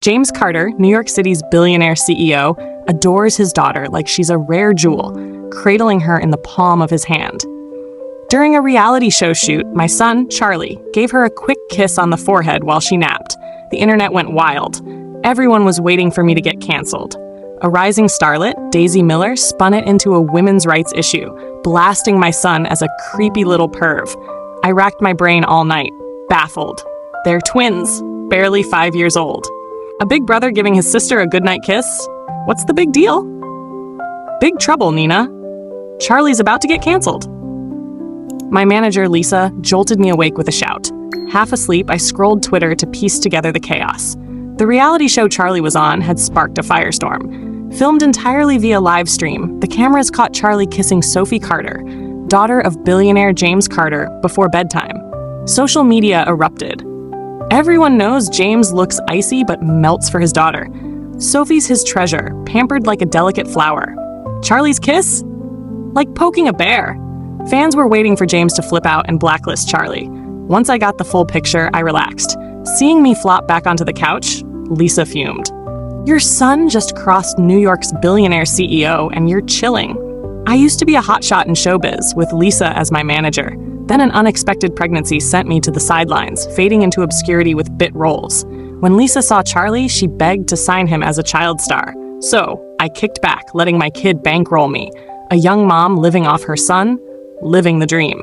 James Carter, New York City's billionaire CEO, adores his daughter like she's a rare jewel, cradling her in the palm of his hand. During a reality show shoot, my son, Charlie, gave her a quick kiss on the forehead while she napped. The internet went wild. Everyone was waiting for me to get canceled. A rising starlet, Daisy Miller, spun it into a women's rights issue, blasting my son as a creepy little perv. I racked my brain all night, baffled. They're twins, barely 5 years old. A big brother giving his sister a goodnight kiss? What's the big deal? Big trouble, Nina. Charlie's about to get canceled. My manager, Lisa, jolted me awake with a shout. Half asleep, I scrolled Twitter to piece together the chaos. The reality show Charlie was on had sparked a firestorm. Filmed entirely via live stream, the cameras caught Charlie kissing Sophie Carter, daughter of billionaire James Carter, before bedtime. Social media erupted. Everyone knows James looks icy but melts for his daughter. Sophie's his treasure, pampered like a delicate flower. Charlie's kiss? Like poking a bear. Fans were waiting for James to flip out and blacklist Charlie. Once I got the full picture, I relaxed. Seeing me flop back onto the couch, Lisa fumed. Your son just crossed New York's billionaire CEO and you're chilling. I used to be a hotshot in showbiz with Lisa as my manager. Then an unexpected pregnancy sent me to the sidelines, fading into obscurity with bit roles. When Lisa saw Charlie, she begged to sign him as a child star. So, I kicked back, letting my kid bankroll me. A young mom living off her son, living the dream.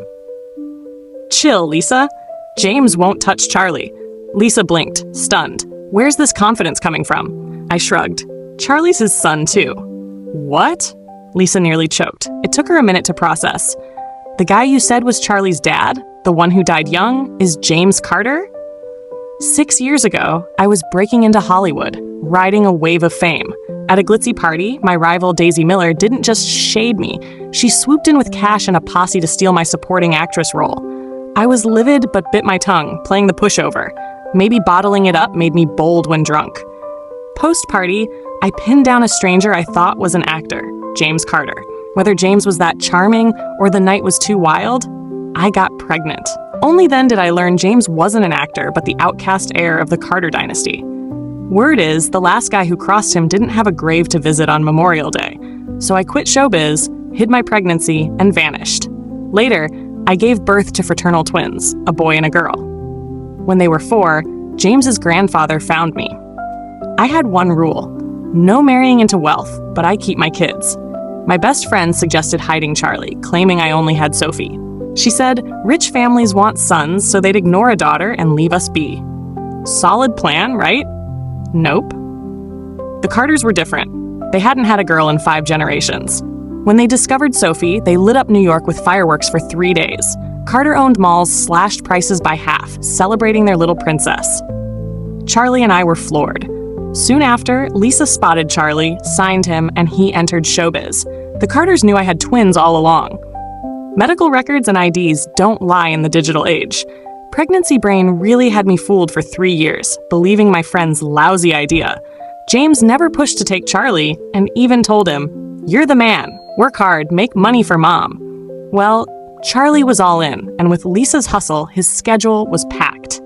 Chill, Lisa. James won't touch Charlie. Lisa blinked, stunned. Where's this confidence coming from? I shrugged. Charlie's his son, too. What? Lisa nearly choked. It took her a minute to process. The guy you said was Charlie's dad, the one who died young, is James Carter? 6 years ago, I was breaking into Hollywood, riding a wave of fame. At a glitzy party, my rival Daisy Miller didn't just shade me. She swooped in with cash and a posse to steal my supporting actress role. I was livid but bit my tongue, playing the pushover. Maybe bottling it up made me bold when drunk. Post-party, I pinned down a stranger I thought was an actor, James Carter. Whether James was that charming or the night was too wild, I got pregnant. Only then did I learn James wasn't an actor, but the outcast heir of the Carter dynasty. Word is, the last guy who crossed him didn't have a grave to visit on Memorial Day. So I quit showbiz, hid my pregnancy, and vanished. Later, I gave birth to fraternal twins, a boy and a girl. When they were 4, James's grandfather found me. I had one rule: no marrying into wealth, but I keep my kids. My best friend suggested hiding Charlie, claiming I only had Sophie. She said, rich families want sons, so they'd ignore a daughter and leave us be. Solid plan, right? Nope. The Carters were different. They hadn't had a girl in 5 generations. When they discovered Sophie, they lit up New York with fireworks for 3 days. Carter-owned malls slashed prices by half, celebrating their little princess. Charlie and I were floored. Soon after, Lisa spotted Charlie, signed him, and he entered showbiz. The Carters knew I had twins all along. Medical records and IDs don't lie in the digital age. Pregnancy brain really had me fooled for 3 years, believing my friend's lousy idea. James never pushed to take Charlie, and even told him, "You're the man. Work hard, make money for mom." Well, Charlie was all in, and with Lisa's hustle, his schedule was packed.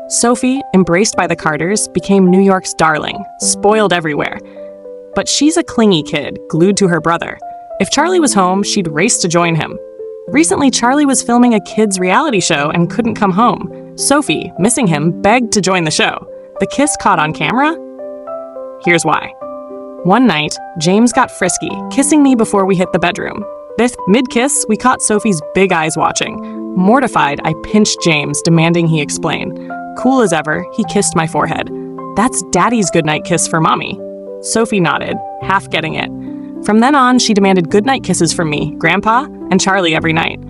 Sophie, embraced by the Carters, became New York's darling, spoiled everywhere. But she's a clingy kid, glued to her brother. If Charlie was home, she'd race to join him. Recently, Charlie was filming a kids' reality show and couldn't come home. Sophie, missing him, begged to join the show. The kiss caught on camera? Here's why. One night, James got frisky, kissing me before we hit the bedroom. Mid-kiss, we caught Sophie's big eyes watching. Mortified, I pinched James, demanding he explain. Cool as ever, he kissed my forehead. "That's Daddy's goodnight kiss for Mommy." Sophie nodded, half getting it. From then on, she demanded goodnight kisses from me, Grandpa, and Charlie every night.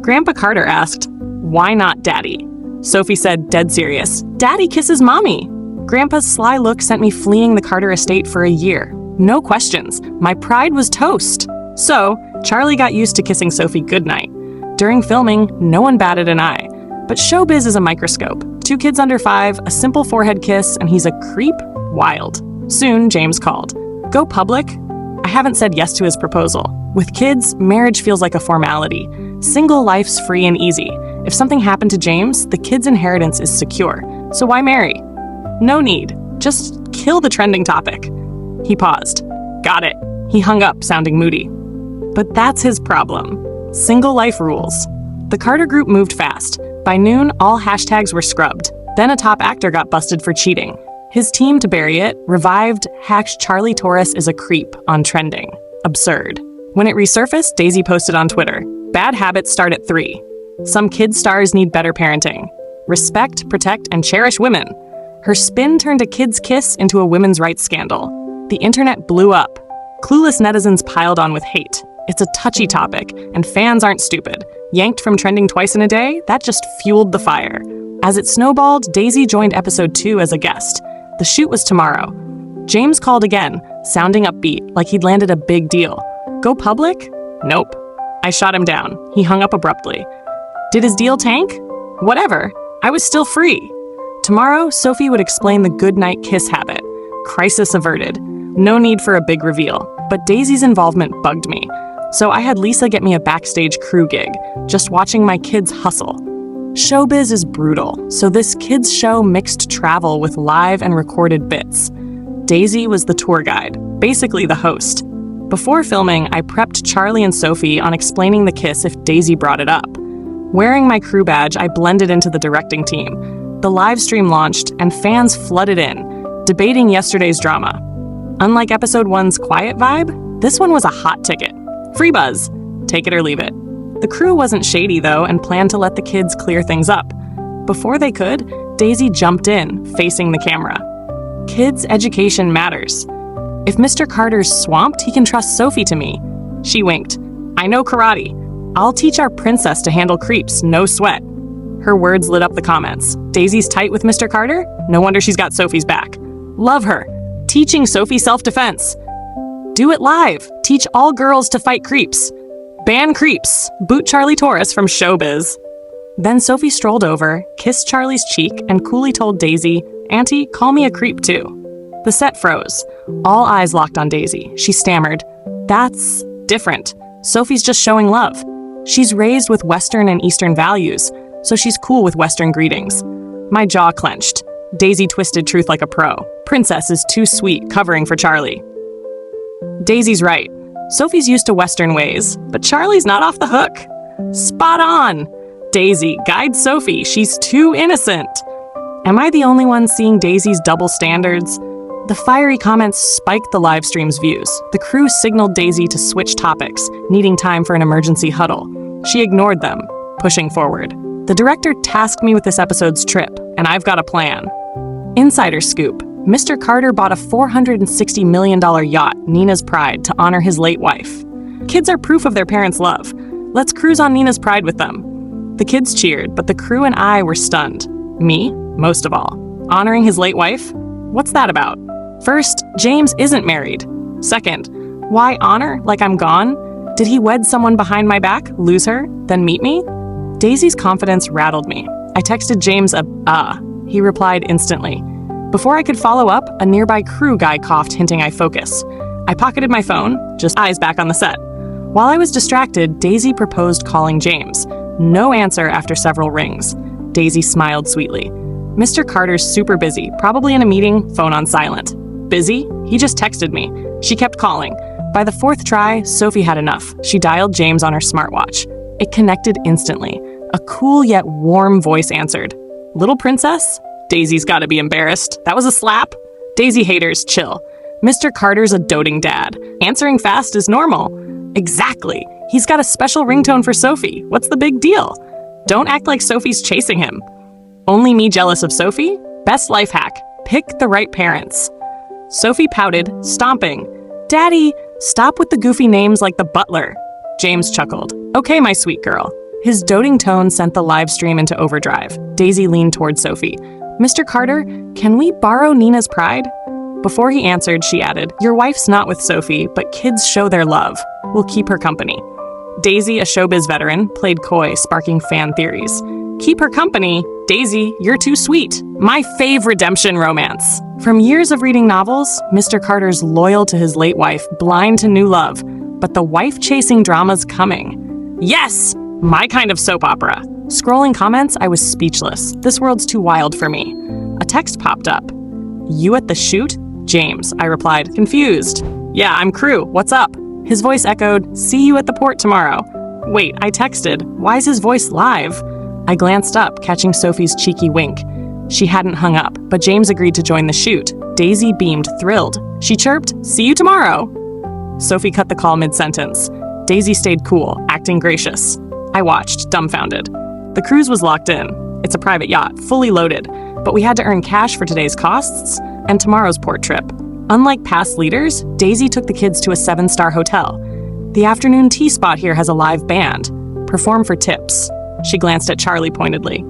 Grandpa Carter asked, "Why not Daddy?" Sophie said, dead serious, "Daddy kisses Mommy." Grandpa's sly look sent me fleeing the Carter estate for a year. No questions. My pride was toast. So, Charlie got used to kissing Sophie goodnight. During filming, no one batted an eye. But showbiz is a microscope. 2 kids under 5, a simple forehead kiss, and he's a creep? Wild. Soon, James called. Go public? I haven't said yes to his proposal. With kids, marriage feels like a formality. Single life's free and easy. If something happened to James, the kid's inheritance is secure. So why marry? No need. Just kill the trending topic. He paused. Got it. He hung up, sounding moody. But that's his problem. Single life rules. The Carter group moved fast. By noon, all hashtags were scrubbed. Then a top actor got busted for cheating. His team, to bury it, revived #Charlie Torres is a creep on trending. Absurd. When it resurfaced, Daisy posted on Twitter, "Bad habits start at 3. Some kid stars need better parenting. Respect, protect, and cherish women." Her spin turned a kid's kiss into a women's rights scandal. The internet blew up. Clueless netizens piled on with hate. It's a touchy topic, and fans aren't stupid. Yanked from trending twice in a day, that just fueled the fire. As it snowballed, Daisy joined episode 2 as a guest. The shoot was tomorrow. James called again, sounding upbeat, like he'd landed a big deal. Go public? Nope. I shot him down. He hung up abruptly. Did his deal tank? Whatever. I was still free. Tomorrow, Sophie would explain the goodnight kiss habit. Crisis averted. No need for a big reveal. But Daisy's involvement bugged me. So I had Lisa get me a backstage crew gig, just watching my kids hustle. Showbiz is brutal, so this kids' show mixed travel with live and recorded bits. Daisy was the tour guide, basically the host. Before filming, I prepped Charlie and Sophie on explaining the kiss if Daisy brought it up. Wearing my crew badge, I blended into the directing team. The live stream launched, and fans flooded in, debating yesterday's drama. Unlike episode 1's quiet vibe, this one was a hot ticket. Free buzz. Take it or leave it. The crew wasn't shady, though, and planned to let the kids clear things up. Before they could, Daisy jumped in, facing the camera. Kids' education matters. If Mr. Carter's swamped, he can trust Sophie to me. She winked. I know karate. I'll teach our princess to handle creeps, no sweat. Her words lit up the comments. Daisy's tight with Mr. Carter? No wonder she's got Sophie's back. Love her. Teaching Sophie self-defense. Do it live. Teach all girls to fight creeps. Ban creeps. Boot Charlie Torres from showbiz. Then Sophie strolled over, kissed Charlie's cheek, and coolly told Daisy, Auntie, call me a creep too. The set froze. All eyes locked on Daisy. She stammered, That's different. Sophie's just showing love. She's raised with Western and Eastern values, so she's cool with Western greetings. My jaw clenched. Daisy twisted truth like a pro. Princess is too sweet, covering for Charlie. Daisy's right. Sophie's used to Western ways, but Charlie's not off the hook. Spot on! Daisy, guide Sophie. She's too innocent. Am I the only one seeing Daisy's double standards? The fiery comments spiked the live stream's views. The crew signaled Daisy to switch topics, needing time for an emergency huddle. She ignored them, pushing forward. The director tasked me with this episode's trip, and I've got a plan. Insider scoop. Mr. Carter bought a $460 million yacht, Nina's Pride, to honor his late wife. Kids are proof of their parents' love. Let's cruise on Nina's Pride with them. The kids cheered, but the crew and I were stunned. Me, most of all. Honoring his late wife? What's that about? First, James isn't married. Second, why honor like I'm gone? Did he wed someone behind my back, lose her, then meet me? Daisy's confidence rattled me. I texted James He replied instantly. Before I could follow up, a nearby crew guy coughed, hinting I focus. I pocketed my phone, just eyes back on the set. While I was distracted, Daisy proposed calling James. No answer after several rings. Daisy smiled sweetly. Mr. Carter's super busy, probably in a meeting, phone on silent. Busy? He just texted me. She kept calling. By the fourth try, Sophie had enough. She dialed James on her smartwatch. It connected instantly. A cool yet warm voice answered. Little princess? Daisy's gotta be embarrassed. That was a slap? Daisy haters, chill. Mr. Carter's a doting dad. Answering fast is normal. Exactly. He's got a special ringtone for Sophie. What's the big deal? Don't act like Sophie's chasing him. Only me jealous of Sophie? Best life hack. Pick the right parents. Sophie pouted, stomping. Daddy, stop with the goofy names like the butler. James chuckled. Okay, my sweet girl. His doting tone sent the live stream into overdrive. Daisy leaned toward Sophie. Mr. Carter, can we borrow Nina's Pride? Before he answered, she added, Your wife's not with Sophie, but kids show their love. We'll keep her company. Daisy, a showbiz veteran, played coy, sparking fan theories. Keep her company? Daisy, you're too sweet. My fave redemption romance. From years of reading novels, Mr. Carter's loyal to his late wife, blind to new love. But the wife-chasing drama's coming. Yes! My kind of soap opera. Scrolling comments, I was speechless. This world's too wild for me. A text popped up. You at the shoot? James, I replied, confused. Yeah, I'm crew. What's up? His voice echoed, see you at the port tomorrow. Wait, I texted. Why's his voice live? I glanced up, catching Sophie's cheeky wink. She hadn't hung up, but James agreed to join the shoot. Daisy beamed, thrilled. She chirped, see you tomorrow. Sophie cut the call mid-sentence. Daisy stayed cool, acting gracious. I watched, dumbfounded. The cruise was locked in. It's a private yacht, fully loaded, but we had to earn cash for today's costs and tomorrow's port trip. Unlike past leaders, Daisy took the kids to a 7-star hotel. The afternoon tea spot here has a live band. Perform for tips. She glanced at Charlie pointedly.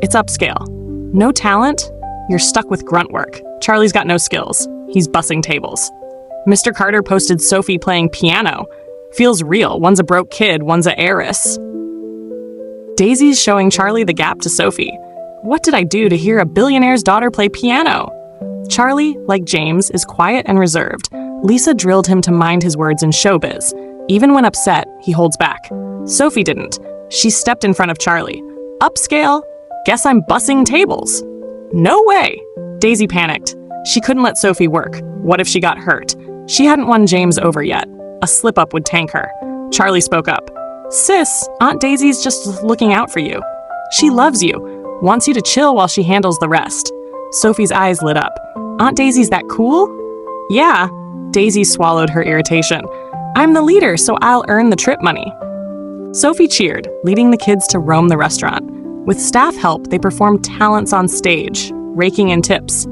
It's upscale. No talent? You're stuck with grunt work. Charlie's got no skills. He's bussing tables. Mr. Carter posted Sophie playing piano. Feels real. One's a broke kid, one's a heiress. Daisy's showing Charlie the gap to Sophie. What did I do to hear a billionaire's daughter play piano? Charlie, like James, is quiet and reserved. Lisa drilled him to mind his words in showbiz. Even when upset, he holds back. Sophie didn't. She stepped in front of Charlie. Upscale? Guess I'm bussing tables. No way! Daisy panicked. She couldn't let Sophie work. What if she got hurt? She hadn't won James over yet. A slip-up would tank her. Charlie spoke up. Sis, Aunt Daisy's just looking out for you. She loves you, wants you to chill while she handles the rest. Sophie's eyes lit up. Aunt Daisy's that cool? Yeah. Daisy swallowed her irritation. I'm the leader, so I'll earn the trip money. Sophie cheered, leading the kids to roam the restaurant. With staff help, they performed talents on stage, raking in tips.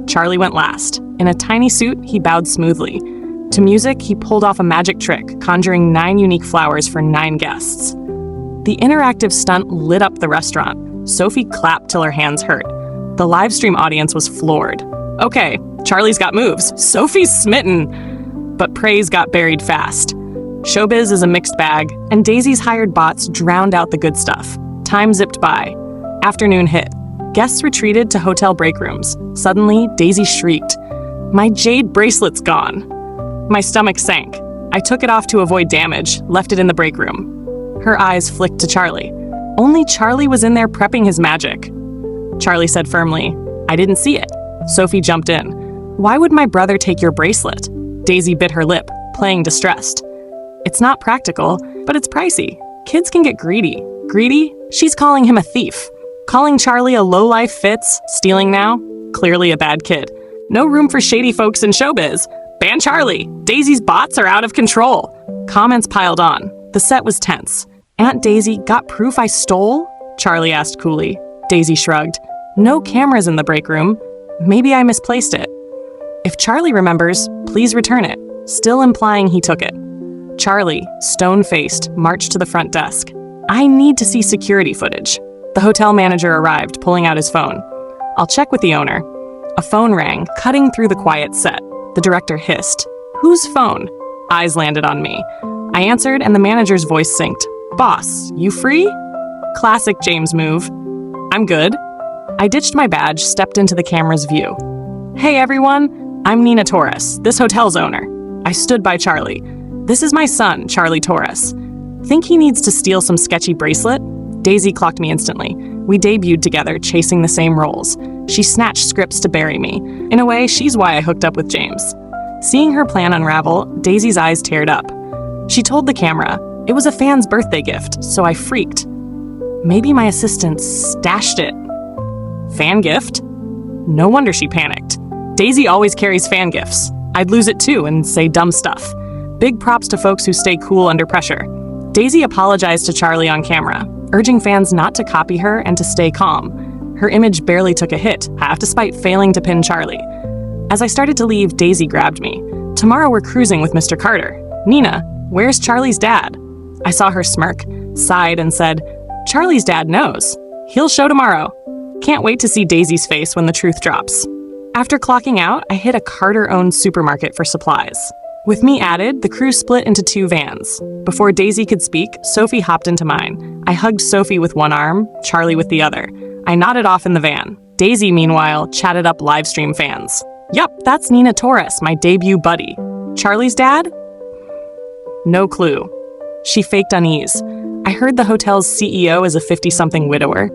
Charlie went last. In a tiny suit, he bowed smoothly. To music, he pulled off a magic trick, conjuring 9 unique flowers for 9 guests. The interactive stunt lit up the restaurant. Sophie clapped till her hands hurt. The live stream audience was floored. Okay, Charlie's got moves. Sophie's smitten. But praise got buried fast. Showbiz is a mixed bag, and Daisy's hired bots drowned out the good stuff. Time zipped by. Afternoon hit. Guests retreated to hotel break rooms. Suddenly, Daisy shrieked. My jade bracelet's gone. My stomach sank. I took it off to avoid damage, left it in the break room. Her eyes flicked to Charlie. Only Charlie was in there prepping his magic. Charlie said firmly, I didn't see it. Sophie jumped in. Why would my brother take your bracelet? Daisy bit her lip, playing distressed. It's not practical, but it's pricey. Kids can get greedy. Greedy? She's calling him a thief. Calling Charlie a lowlife fits, stealing now? Clearly a bad kid. No room for shady folks in showbiz. Ban Charlie. Daisy's bots are out of control. Comments piled on. The set was tense. Aunt Daisy got proof I stole? Charlie asked coolly. Daisy shrugged. No cameras in the break room. Maybe I misplaced it. If Charlie remembers, please return it, still implying he took it. Charlie, stone-faced, marched to the front desk. I need to see security footage. The hotel manager arrived, pulling out his phone. I'll check with the owner. A phone rang, cutting through the quiet set. The director hissed. Whose phone? Eyes landed on me. I answered, and the manager's voice synced. Boss, you free? Classic James move. I'm good. I ditched my badge, stepped into the camera's view. Hey everyone, I'm Nina Torres, this hotel's owner. I stood by Charlie. This is my son, Charlie Torres. Think he needs to steal some sketchy bracelet? Daisy clocked me instantly. We debuted together, chasing the same roles. She snatched scripts to bury me. In a way, she's why I hooked up with James. Seeing her plan unravel, Daisy's eyes teared up. She told the camera, it was a fan's birthday gift, so I freaked. Maybe my assistant stashed it. Fan gift? No wonder she panicked. Daisy always carries fan gifts. I'd lose it too and say dumb stuff. Big props to folks who stay cool under pressure. Daisy apologized to Charlie on camera, urging fans not to copy her and to stay calm. Her image barely took a hit, half despite failing to pin Charlie. As I started to leave, Daisy grabbed me. Tomorrow we're cruising with Mr. Carter. Nina, where's Charlie's dad? I saw her smirk, sighed, and said, Charlie's dad knows. He'll show tomorrow. Can't wait to see Daisy's face when the truth drops. After clocking out, I hit a Carter-owned supermarket for supplies. With me added, the crew split into 2 vans. Before Daisy could speak, Sophie hopped into mine. I hugged Sophie with one arm, Charlie with the other. I nodded off in the van. Daisy, meanwhile, chatted up livestream fans. Yup, that's Nina Torres, my debut buddy. Charlie's dad? No clue. She faked unease. I heard the hotel's CEO is a 50-something widower.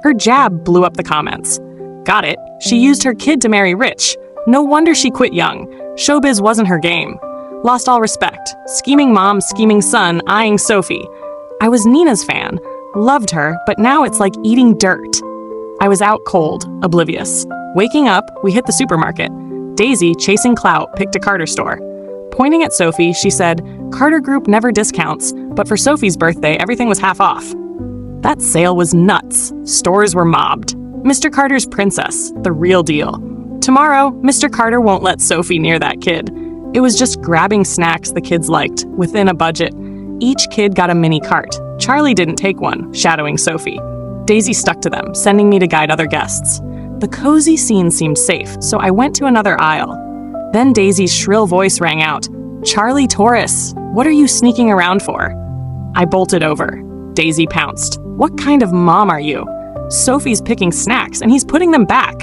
Her jab blew up the comments. Got it. She used her kid to marry rich. No wonder she quit young. Showbiz wasn't her game. Lost all respect. Scheming mom, scheming son, eyeing Sophie. I was Nina's fan. Loved her, but now it's like eating dirt. I was out cold, oblivious. Waking up, we hit the supermarket. Daisy, chasing clout, picked a Carter store. Pointing at Sophie, she said, "Carter Group never discounts, but for Sophie's birthday, everything was half off." That sale was nuts. Stores were mobbed. Mr. Carter's princess, the real deal. Tomorrow, Mr. Carter won't let Sophie near that kid. It was just grabbing snacks the kids liked, within a budget. Each kid got a mini cart. Charlie didn't take one, shadowing Sophie. Daisy stuck to them, sending me to guide other guests. The cozy scene seemed safe, so I went to another aisle. Then Daisy's shrill voice rang out, "Charlie Taurus, what are you sneaking around for?" I bolted over. Daisy pounced. "What kind of mom are you? Sophie's picking snacks and he's putting them back."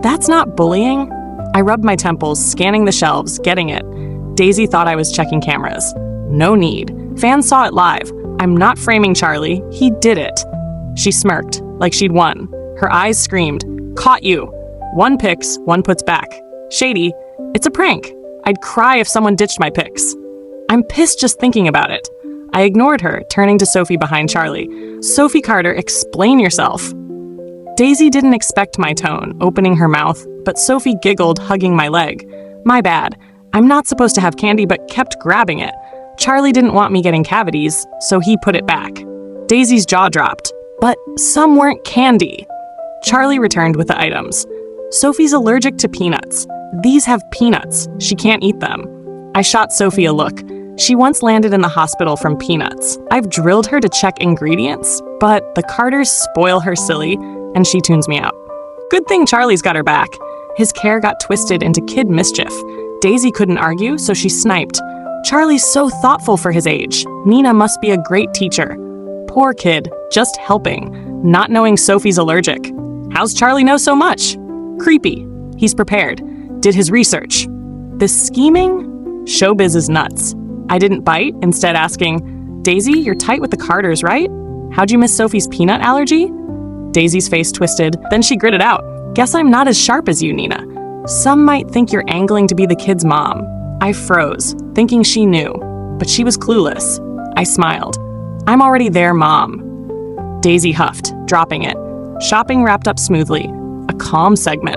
"That's not bullying." I rubbed my temples, scanning the shelves, getting it. Daisy thought I was checking cameras. No need. Fans saw it live. I'm not framing Charlie. He did it. She smirked, like she'd won. Her eyes screamed, "Caught you. One picks, one puts back. Shady. It's a prank. I'd cry if someone ditched my pics." I'm pissed just thinking about it. I ignored her, turning to Sophie behind Charlie. "Sophie Carter, explain yourself." Daisy didn't expect my tone, opening her mouth, but Sophie giggled, hugging my leg. My bad. I'm not supposed to have candy, but kept grabbing it. Charlie didn't want me getting cavities, so he put it back. Daisy's jaw dropped. But some weren't candy. Charlie returned with the items. "Sophie's allergic to peanuts. These have peanuts. She can't eat them." I shot Sophie a look. She once landed in the hospital from peanuts. I've drilled her to check ingredients, but the Carters spoil her silly, and she tunes me out. Good thing Charlie's got her back. His care got twisted into kid mischief. Daisy couldn't argue, so she sniped. "Charlie's so thoughtful for his age. Nina must be a great teacher." Poor kid, just helping, not knowing Sophie's allergic. How's Charlie know so much? Creepy. He's prepared. Did his research. This scheming? Showbiz is nuts. I didn't bite, instead asking, "Daisy, you're tight with the Carters, right? How'd you miss Sophie's peanut allergy?" Daisy's face twisted, then she gritted out, "Guess I'm not as sharp as you, Nina. Some might think you're angling to be the kid's mom." I froze, thinking she knew, but she was clueless. I smiled. "I'm already their mom." Daisy huffed, dropping it. Shopping wrapped up smoothly. A calm segment.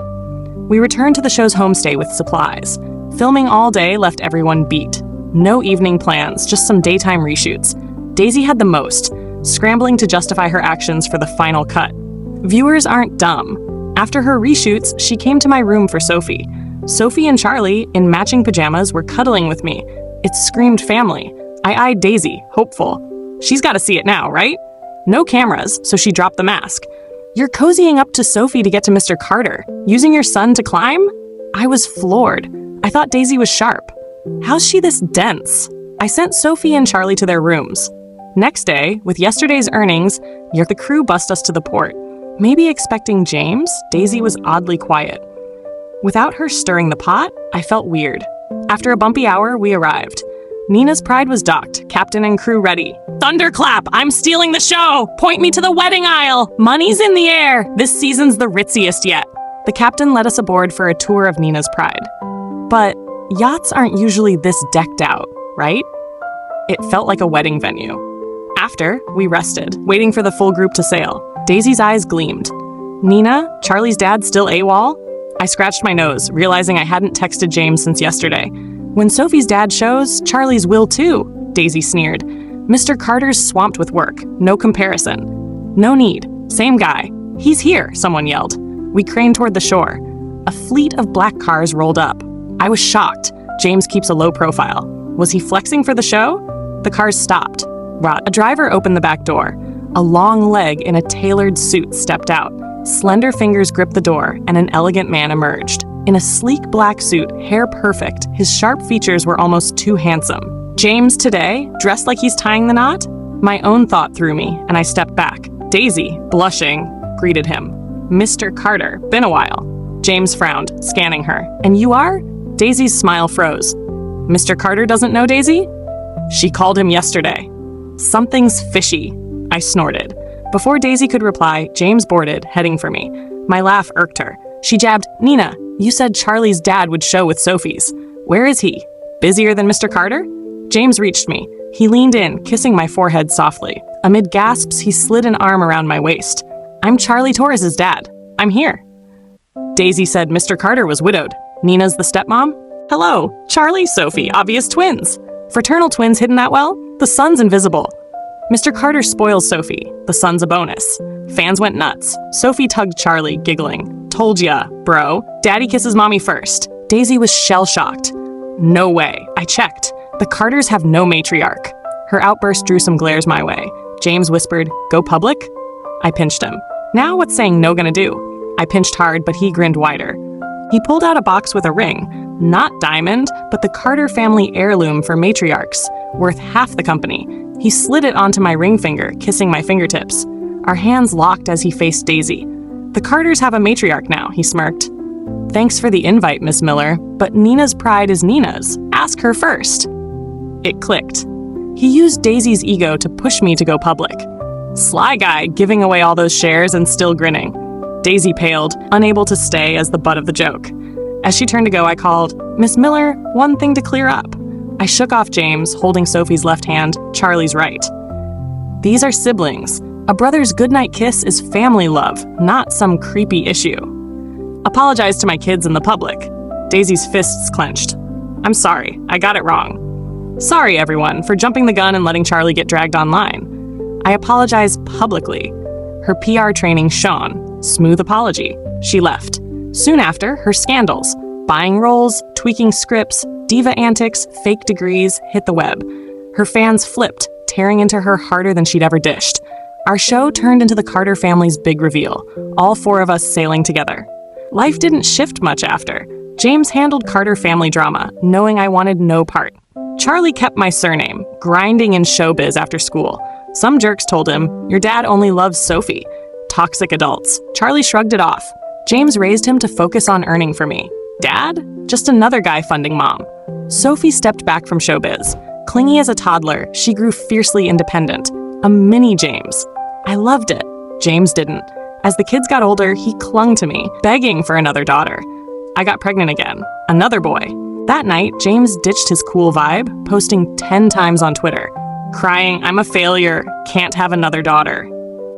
We returned to the show's homestay with supplies. Filming all day left everyone beat. No evening plans, just some daytime reshoots. Daisy had the most, scrambling to justify her actions for the final cut. Viewers aren't dumb. After her reshoots, she came to my room for Sophie. Sophie and Charlie, in matching pajamas, were cuddling with me. It screamed family. I eyed Daisy, hopeful. She's got to see it now, right? No cameras, so she dropped the mask. "You're cozying up to Sophie to get to Mr. Carter, using your son to climb?" I was floored. I thought Daisy was sharp. How's she this dense? I sent Sophie and Charlie to their rooms. Next day, with yesterday's earnings, the crew bussed us to the port. Maybe expecting James, Daisy was oddly quiet. Without her stirring the pot, I felt weird. After a bumpy hour, we arrived. Nina's pride was docked, captain and crew ready. "Thunderclap! I'm stealing the show! Point me to the wedding aisle! Money's in the air! This season's the ritziest yet!" The captain led us aboard for a tour of Nina's pride. But yachts aren't usually this decked out, right? It felt like a wedding venue. After, we rested, waiting for the full group to sail. Daisy's eyes gleamed. "Nina, Charlie's dad still AWOL?" I scratched my nose, realizing I hadn't texted James since yesterday. "When Sophie's dad shows, Charlie's will too," Daisy sneered. "Mr. Carter's swamped with work. No comparison." "No need. Same guy. He's here," someone yelled. We craned toward the shore. A fleet of black cars rolled up. I was shocked. James keeps a low profile. Was he flexing for the show? The cars stopped. A driver opened the back door. A long leg in a tailored suit stepped out. Slender fingers gripped the door, and an elegant man emerged. In a sleek black suit, hair perfect, his sharp features were almost too handsome. James today, dressed like he's tying the knot? My own thought threw me, and I stepped back. Daisy, blushing, greeted him. "Mr. Carter, been a while." James frowned, scanning her. "And you are?" Daisy's smile froze. "Mr. Carter doesn't know Daisy?" She called him yesterday. "Something's fishy," I snorted. Before Daisy could reply, James boarded, heading for me. My laugh irked her. She jabbed, "Nina, You said Charlie's dad would show with Sophie's. Where is he? Busier than Mr. Carter? James reached me. He leaned in, kissing my forehead softly. Amid gasps, he slid an arm around my waist. I'm Charlie Torres's dad. I'm here. Daisy said Mr. Carter was widowed. Nina's the stepmom? Hello, Charlie, Sophie, obvious twins. Fraternal twins hidden that well? The son's invisible. Mr. Carter spoils Sophie. The son's a bonus. Fans went nuts. Sophie tugged Charlie, giggling. Told ya, bro. Daddy kisses mommy first. Daisy was shell-shocked. No way. I checked. The Carters have no matriarch. Her outburst drew some glares my way. James whispered, go public? I pinched him. Now what's saying no gonna do? I pinched hard, but he grinned wider. He pulled out a box with a ring. Not diamond, but the Carter family heirloom for matriarchs, worth half the company. He slid it onto my ring finger, kissing my fingertips. Our hands locked as he faced Daisy. The Carters have a matriarch now, he smirked. Thanks for the invite, Miss Miller, but Nina's pride is Nina's. Ask her first. It clicked. He used Daisy's ego to push me to go public. Sly guy, giving away all those shares and still grinning. Daisy paled, unable to stay as the butt of the joke. As she turned to go, I called, Miss Miller, one thing to clear up. I shook off James, holding Sophie's left hand, Charlie's right. These are siblings. A brother's goodnight kiss is family love, not some creepy issue. Apologize to my kids in the public. Daisy's fists clenched. I'm sorry, I got it wrong. Sorry, everyone, for jumping the gun and letting Charlie get dragged online. I apologize publicly. Her PR training shone. Smooth apology. She left. Soon after, her scandals. Buying roles, tweaking scripts, diva antics, fake degrees hit the web. Her fans flipped, tearing into her harder than she'd ever dished. Our show turned into the Carter family's big reveal, all four of us sailing together. Life didn't shift much after. James handled Carter family drama, knowing I wanted no part. Charlie kept my surname, grinding in showbiz after school. Some jerks told him, your dad only loves Sophie. Toxic adults. Charlie shrugged it off. James raised him to focus on earning for me. Dad? Just another guy funding mom. Sophie stepped back from showbiz. Clingy as a toddler, she grew fiercely independent. A mini James. I loved it. James didn't. As the kids got older, he clung to me, begging for another daughter. I got pregnant again. Another boy. That night, James ditched his cool vibe, posting 10 times on Twitter. Crying, I'm a failure, can't have another daughter.